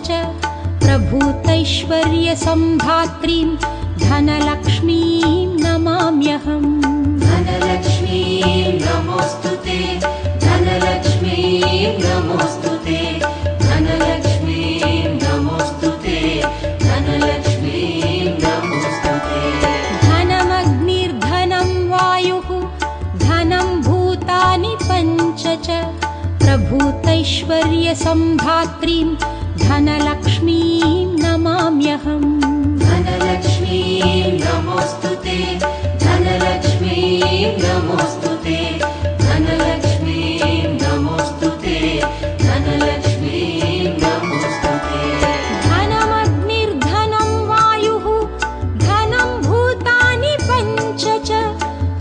च प्रभूतैश्वर्यसम्धात्रीं धनलक्ष्मीं नमाम्यहम्। धनलक्ष्मीं नमोऽस्तुते, धनलक्ष्मीं नमोऽस्तुते, धनलक्ष्मीं नमोऽस्तुते, धनलक्ष्मीं नमोऽस्तुते। धनमग्निर्धनं वायुः धनं भूतानि पञ्च च प्रभूतैश्वर्यसम्धात्रीं धनलक्ष्मीं नमाम्यहम्। धनलक्ष्मीं नमोऽस्तुते, धनलक्ष्मीं नमोऽस्तुते, धनलक्ष्मीं नमोऽस्तुते, धनलक्ष्मीं नमोऽस्तुते। धनमग्निर्धनं वायुः धनं भूतानि पञ्च च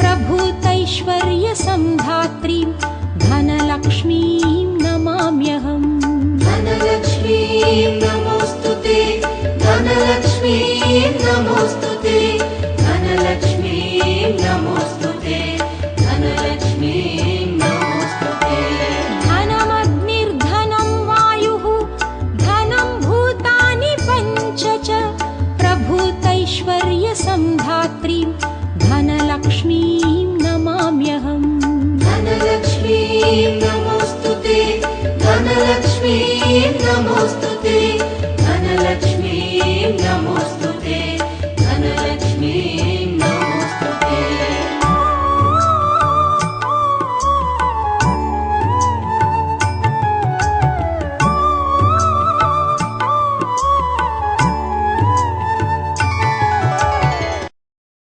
प्रभूतैश्वर्यसम्धात्रीं धनलक्ष्मीं नमाम्यहम्। धनलक्ष्मीं नमोऽस्तुते, धनलक्ष्मीं नमोऽस्तुते, धनलक्ष्मीं नमोऽस्तुते, धनलक्ष्मीं नमोऽस्तुते। धनमग्निर्धनं वायुः धनं भूतानि पञ्च च प्रभूतैश्वर्यसम्धात्रीं धनलक्ष्मीं नमाम्यहम्। धनलक्ष्मीं नमोऽस्तुते, धनलक्ष्मीं नमोऽस्तुते, धनलक्ष्मीं नमोऽस्तुते।